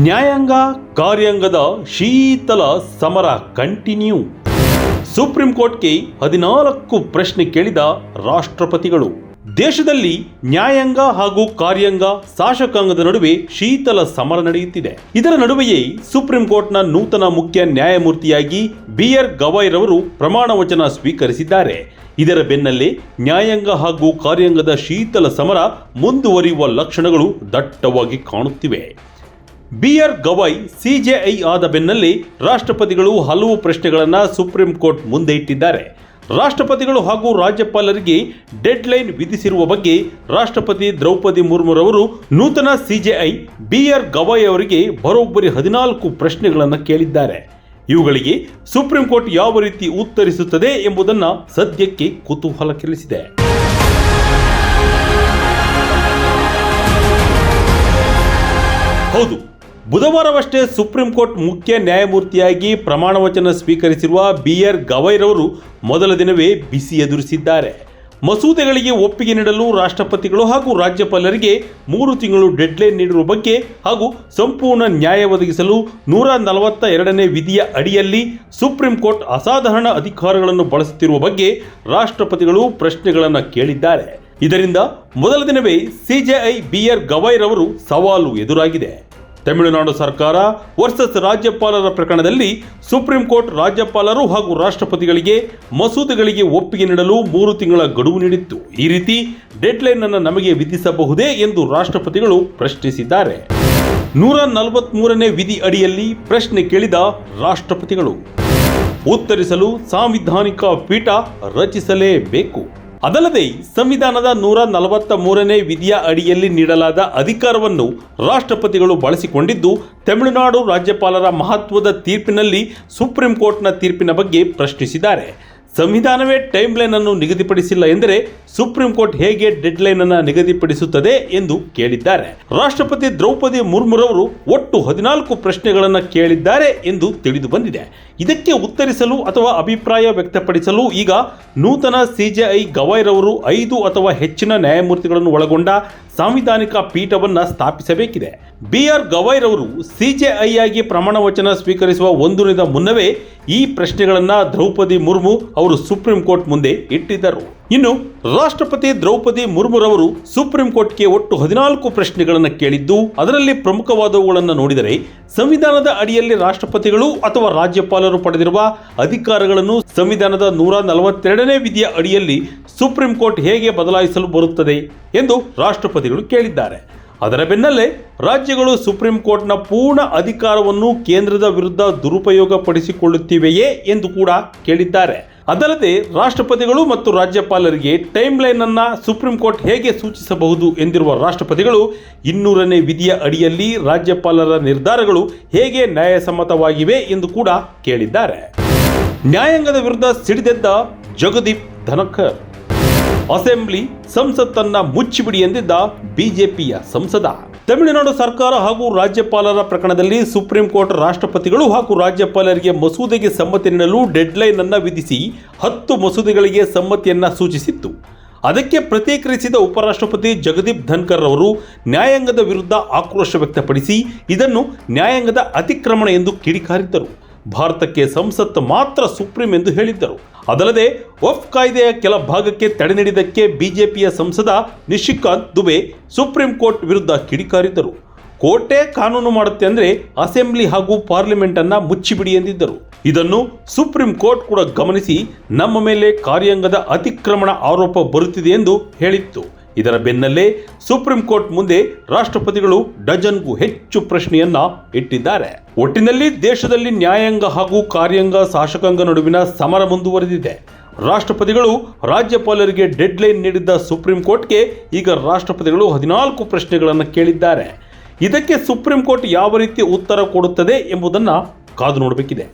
ನ್ಯಾಯಾಂಗ ಕಾರ್ಯಾಂಗದ ಶೀತಲ ಸಮರ ಕಂಟಿನ್ಯೂ. ಸುಪ್ರೀಂ ಕೋರ್ಟ್ಗೆ 14 ಪ್ರಶ್ನೆ ಕೇಳಿದ ರಾಷ್ಟ್ರಪತಿಗಳು. ದೇಶದಲ್ಲಿ ನ್ಯಾಯಾಂಗ ಹಾಗೂ ಕಾರ್ಯಾಂಗ ಶಾಸಕಾಂಗದ ನಡುವೆ ಶೀತಲ ಸಮರ ನಡೆಯುತ್ತಿದೆ. ಇದರ ನಡುವೆಯೇ ಸುಪ್ರೀಂ ಕೋರ್ಟ್ನ ನೂತನ ಮುಖ್ಯ ನ್ಯಾಯಮೂರ್ತಿಯಾಗಿ BR ಗವಾಯ್ ರವರು ಪ್ರಮಾಣ ವಚನ ಸ್ವೀಕರಿಸಿದ್ದಾರೆ. ಇದರ ಬೆನ್ನಲ್ಲೇ ನ್ಯಾಯಾಂಗ ಹಾಗೂ ಕಾರ್ಯಾಂಗದ ಶೀತಲ ಸಮರ ಮುಂದುವರಿಯುವ ಲಕ್ಷಣಗಳು ದಟ್ಟವಾಗಿ ಕಾಣುತ್ತಿವೆ. BR ಗವಾಯ್ CJI ಆದ ಬೆನ್ನಲ್ಲೇ ರಾಷ್ಟ್ರಪತಿಗಳು ಹಲವು ಪ್ರಶ್ನೆಗಳನ್ನು ಸುಪ್ರೀಂ ಕೋರ್ಟ್ ಮುಂದೆ ಇಟ್ಟಿದ್ದಾರೆ. ರಾಷ್ಟ್ರಪತಿಗಳು ಹಾಗೂ ರಾಜ್ಯಪಾಲರಿಗೆ ಡೆಡ್ಲೈನ್ ವಿಧಿಸಿರುವ ಬಗ್ಗೆ ರಾಷ್ಟ್ರಪತಿ ದ್ರೌಪದಿ ಮುರ್ಮುರವರು ನೂತನ CJI BR ಗವಾಯ್ ಅವರಿಗೆ ಬರೋಬ್ಬರಿ 14 ಪ್ರಶ್ನೆಗಳನ್ನು ಕೇಳಿದ್ದಾರೆ. ಇವುಗಳಿಗೆ ಸುಪ್ರೀಂ ಕೋರ್ಟ್ ಯಾವ ರೀತಿ ಉತ್ತರಿಸುತ್ತದೆ ಎಂಬುದನ್ನು ಸದ್ಯಕ್ಕೆ ಕುತೂಹಲ ಕೆರಳಿಸಿದೆ. ಹೌದು, ಬುಧವಾರವಷ್ಟೇ ಸುಪ್ರೀಂ ಕೋರ್ಟ್ ಮುಖ್ಯ ನ್ಯಾಯಮೂರ್ತಿಯಾಗಿ ಪ್ರಮಾಣ ವಚನ ಸ್ವೀಕರಿಸಿರುವ BR ಗವಾಯ್ ರವರು ಮೊದಲ ದಿನವೇ ಬಿಸಿ ಎದುರಿಸಿದ್ದಾರೆ. ಮಸೂದೆಗಳಿಗೆ ಒಪ್ಪಿಗೆ ನೀಡಲು ರಾಷ್ಟ್ರಪತಿಗಳು ಹಾಗೂ ರಾಜ್ಯಪಾಲರಿಗೆ 3 ತಿಂಗಳು ಡೆಡ್ಲೈನ್ ನೀಡಿರುವ ಬಗ್ಗೆ ಹಾಗೂ ಸಂಪೂರ್ಣ ನ್ಯಾಯ ಒದಗಿಸಲು 142ನೇ ವಿಧಿಯ ಅಡಿಯಲ್ಲಿ ಸುಪ್ರೀಂ ಕೋರ್ಟ್ ಅಸಾಧಾರಣ ಅಧಿಕಾರಗಳನ್ನು ಬಳಸುತ್ತಿರುವ ಬಗ್ಗೆ ರಾಷ್ಟ್ರಪತಿಗಳು ಪ್ರಶ್ನೆಗಳನ್ನು ಕೇಳಿದ್ದಾರೆ. ಇದರಿಂದ ಮೊದಲ ದಿನವೇ CJI BR ಗವಾಯ್ ರವರು ಸವಾಲು ಎದುರಾಗಿದೆ. ತಮಿಳುನಾಡು ಸರ್ಕಾರ ವರ್ಸಸ್ ರಾಜ್ಯಪಾಲರ ಪ್ರಕರಣದಲ್ಲಿ ಸುಪ್ರೀಂ ಕೋರ್ಟ್ ರಾಜ್ಯಪಾಲರು ಹಾಗೂ ರಾಷ್ಟ್ರಪತಿಗಳಿಗೆ ಮಸೂದೆಗಳಿಗೆ ಒಪ್ಪಿಗೆ ನೀಡಲು 3 ತಿಂಗಳ ಗಡುವು ನೀಡಿತ್ತು. ಈ ರೀತಿ ಡೆಡ್ಲೈನ್ ಅನ್ನು ನಮಗೆ ವಿಧಿಸಬಹುದೇ ಎಂದು ರಾಷ್ಟ್ರಪತಿಗಳು ಪ್ರಶ್ನಿಸಿದ್ದಾರೆ. 143ನೇ ವಿಧಿ ಅಡಿಯಲ್ಲಿ ಪ್ರಶ್ನೆ ಕೇಳಿದ ರಾಷ್ಟ್ರಪತಿಗಳು ಉತ್ತರಿಸಲು ಸಾಂವಿಧಾನಿಕ ಪೀಠ ರಚಿಸಲೇಬೇಕು. ಅದಲ್ಲದೆ ಸಂವಿಧಾನದ 143ನೇ ವಿಧಿಯ ಅಡಿಯಲ್ಲಿ ನೀಡಲಾದ ಅಧಿಕಾರವನ್ನು ರಾಷ್ಟ್ರಪತಿಗಳು ಬಳಸಿಕೊಂಡಿದ್ದು ತಮಿಳುನಾಡು ರಾಜ್ಯಪಾಲರ ಮಹತ್ವದ ತೀರ್ಪಿನಲ್ಲಿ ಸುಪ್ರೀಂ ಕೋರ್ಟ್ನ ತೀರ್ಪಿನ ಬಗ್ಗೆ ಪ್ರಶ್ನಿಸಿದ್ದಾರೆ. ಸಂವಿಧಾನವೇ ಟೈಮ್ಲೈನ್ ಅನ್ನು ನಿಗದಿಪಡಿಸಿಲ್ಲ ಎಂದರೆ ಸುಪ್ರೀಂ ಕೋರ್ಟ್ ಹೇಗೆ ಡೆಡ್ಲೈನ್ ಅನ್ನು ನಿಗದಿಪಡಿಸುತ್ತದೆ ಎಂದು ಕೇಳಿದ್ದಾರೆ. ರಾಷ್ಟ್ರಪತಿ ದ್ರೌಪದಿ ಮುರ್ಮುರವರು ಒಟ್ಟು 14 ಪ್ರಶ್ನೆಗಳನ್ನು ಕೇಳಿದ್ದಾರೆ ಎಂದು ತಿಳಿದು ಬಂದಿದೆ. ಇದಕ್ಕೆ ಉತ್ತರಿಸಲು ಅಥವಾ ಅಭಿಪ್ರಾಯ ವ್ಯಕ್ತಪಡಿಸಲು ಈಗ ನೂತನ CJI ಗವಾಯ್ ರವರು 5 ಅಥವಾ ಹೆಚ್ಚಿನ ನ್ಯಾಯಮೂರ್ತಿಗಳನ್ನು ಒಳಗೊಂಡ ಸಾಂವಿಧಾನಿಕ ಪೀಠವನ್ನು ಸ್ಥಾಪಿಸಬೇಕಿದೆ. BR ಗವಾಯ್ ರವರು CJI ಆಗಿ ಪ್ರಮಾಣ ವಚನ ಸ್ವೀಕರಿಸುವ ಒಂದು ದಿನದ ಮುನ್ನವೇ ಈ ಪ್ರಶ್ನೆಗಳನ್ನು ದ್ರೌಪದಿ ಮುರ್ಮು ಅವರು ಸುಪ್ರೀಂ ಕೋರ್ಟ್ ಮುಂದೆ ಇಟ್ಟಿದ್ದರು. ಇನ್ನು ರಾಷ್ಟ್ರಪತಿ ದ್ರೌಪದಿ ಮುರ್ಮುರವರು ಸುಪ್ರೀಂ ಕೋರ್ಟ್ಗೆ ಒಟ್ಟು 14 ಪ್ರಶ್ನೆಗಳನ್ನು ಕೇಳಿದ್ದು, ಅದರಲ್ಲಿ ಪ್ರಮುಖವಾದವುಗಳನ್ನು ನೋಡಿದರೆ ಸಂವಿಧಾನದ ಅಡಿಯಲ್ಲಿ ರಾಷ್ಟ್ರಪತಿಗಳು ಅಥವಾ ರಾಜ್ಯಪಾಲರು ಪಡೆದಿರುವ ಅಧಿಕಾರಗಳನ್ನು ಸಂವಿಧಾನದ 142ನೇ ವಿಧಿಯ ಅಡಿಯಲ್ಲಿ ಸುಪ್ರೀಂ ಕೋರ್ಟ್ ಹೇಗೆ ಬದಲಾಯಿಸಲು ಬರುತ್ತದೆ ಎಂದು ರಾಷ್ಟ್ರಪತಿಗಳು ಕೇಳಿದ್ದಾರೆ. ಅದರ ಬೆನ್ನಲ್ಲೇ ರಾಜ್ಯಗಳು ಸುಪ್ರೀಂ ಕೋರ್ಟ್ನ ಪೂರ್ಣ ಅಧಿಕಾರವನ್ನು ಕೇಂದ್ರದ ವಿರುದ್ಧ ದುರುಪಯೋಗ ಪಡಿಸಿಕೊಳ್ಳುತ್ತಿವೆಯೇ ಎಂದು ಕೂಡ ಕೇಳಿದ್ದಾರೆ. ಅದಲ್ಲದೆ ರಾಷ್ಟ್ರಪತಿಗಳು ಮತ್ತು ರಾಜ್ಯಪಾಲರಿಗೆ ಟೈಮ್ಲೈನ್ ಅನ್ನು ಸುಪ್ರೀಂ ಕೋರ್ಟ್ ಹೇಗೆ ಸೂಚಿಸಬಹುದು ಎಂದಿರುವ ರಾಷ್ಟ್ರಪತಿಗಳು 200ನೇ ವಿಧಿಯ ಅಡಿಯಲ್ಲಿ ರಾಜ್ಯಪಾಲರ ನಿರ್ಧಾರಗಳು ಹೇಗೆ ನ್ಯಾಯಸಮ್ಮತವಾಗಿವೆ ಎಂದು ಕೂಡ ಕೇಳಿದ್ದಾರೆ. ನ್ಯಾಯಾಂಗದ ವಿರುದ್ಧ ಸಿಡಿದೆದ್ದ ಜಗದೀಪ್ ಧನಕರ್. ಅಸೆಂಬ್ಲಿ ಸಂಸತ್ತನ್ನ ಮುಚ್ಚಿಬಿಡಿ ಎಂದಿದ್ದ ಬಿಜೆಪಿಯ ಸಂಸದ. ತಮಿಳುನಾಡು ಸರ್ಕಾರ ಹಾಗೂ ರಾಜ್ಯಪಾಲರ ಪ್ರಕರಣದಲ್ಲಿ ಸುಪ್ರೀಂ ಕೋರ್ಟ್ ರಾಷ್ಟ್ರಪತಿಗಳು ಹಾಗೂ ರಾಜ್ಯಪಾಲರಿಗೆ ಮಸೂದೆಗೆ ಸಮ್ಮತಿ ನೀಡಲು ಡೆಡ್ಲೈನ್ ಅನ್ನು ವಿಧಿಸಿ 10 ಮಸೂದೆಗಳಿಗೆ ಸಮ್ಮತಿಯನ್ನ ಸೂಚಿಸಿತ್ತು. ಅದಕ್ಕೆ ಪ್ರತಿಕ್ರಿಯಿಸಿದ ಉಪರಾಷ್ಟ್ರಪತಿ ಜಗದೀಪ್ ಧನ್ಕರ್ ಅವರು ನ್ಯಾಯಾಂಗದ ವಿರುದ್ಧ ಆಕ್ರೋಶ ವ್ಯಕ್ತಪಡಿಸಿ ಇದನ್ನು ನ್ಯಾಯಾಂಗದ ಅತಿಕ್ರಮಣ ಎಂದು ಕಿಡಿಕಾರಿದ್ದರು. ಭಾರತಕ್ಕೆ ಸಂಸತ್ ಮಾತ್ರ ಸುಪ್ರೀಂ ಎಂದು ಹೇಳಿದ್ದರು. ಅದಲ್ಲದೆ ವಕ್ಫ್ ಕಾಯ್ದೆಯ ಕೆಲ ಭಾಗಕ್ಕೆ ತಡೆ ನೀಡಿದ್ದಕ್ಕೆ ಬಿಜೆಪಿಯ ಸಂಸದ ನಿಶಿಕಾಂತ್ ದುಬೆ ಸುಪ್ರೀಂ ಕೋರ್ಟ್ ವಿರುದ್ಧ ಕಿಡಿಕಾರಿದ್ದರು. ಕೋರ್ಟೇ ಕಾನೂನು ಮಾಡುತ್ತೆ ಅಂದರೆ ಅಸೆಂಬ್ಲಿ ಹಾಗೂ ಪಾರ್ಲಿಮೆಂಟ್ ಅನ್ನ ಮುಚ್ಚಿಬಿಡಿ ಎಂದಿದ್ದರು. ಇದನ್ನು ಸುಪ್ರೀಂ ಕೋರ್ಟ್ ಕೂಡ ಗಮನಿಸಿ ನಮ್ಮ ಮೇಲೆ ಕಾರ್ಯಾಂಗದ ಅತಿಕ್ರಮಣ ಆರೋಪ ಬರುತ್ತಿದೆ ಎಂದು ಹೇಳಿತ್ತು. ಇದರ ಬೆನ್ನಲ್ಲೇ ಸುಪ್ರೀಂ ಕೋರ್ಟ್ ಮುಂದೆ ರಾಷ್ಟ್ರಪತಿಗಳು ಡಜನ್ಗೂ ಹೆಚ್ಚು ಪ್ರಶ್ನೆಯನ್ನ ಇಟ್ಟಿದ್ದಾರೆ. ಒಟ್ಟಿನಲ್ಲಿ ದೇಶದಲ್ಲಿ ನ್ಯಾಯಾಂಗ ಹಾಗೂ ಕಾರ್ಯಾಂಗ ಶಾಸಕಾಂಗ ನಡುವಿನ ಸಮರ ಮುಂದುವರೆದಿದೆ. ರಾಷ್ಟ್ರಪತಿಗಳು ರಾಜ್ಯಪಾಲರಿಗೆ ಡೆಡ್ಲೈನ್ ನೀಡಿದ್ದ ಸುಪ್ರೀಂ ಕೋರ್ಟ್ಗೆ ಈಗ ರಾಷ್ಟ್ರಪತಿಗಳು 14 ಪ್ರಶ್ನೆಗಳನ್ನು ಕೇಳಿದ್ದಾರೆ. ಇದಕ್ಕೆ ಸುಪ್ರೀಂ ಕೋರ್ಟ್ ಯಾವ ರೀತಿ ಉತ್ತರ ಕೊಡುತ್ತದೆ ಎಂಬುದನ್ನು ಕಾದು ನೋಡಬೇಕಿದೆ.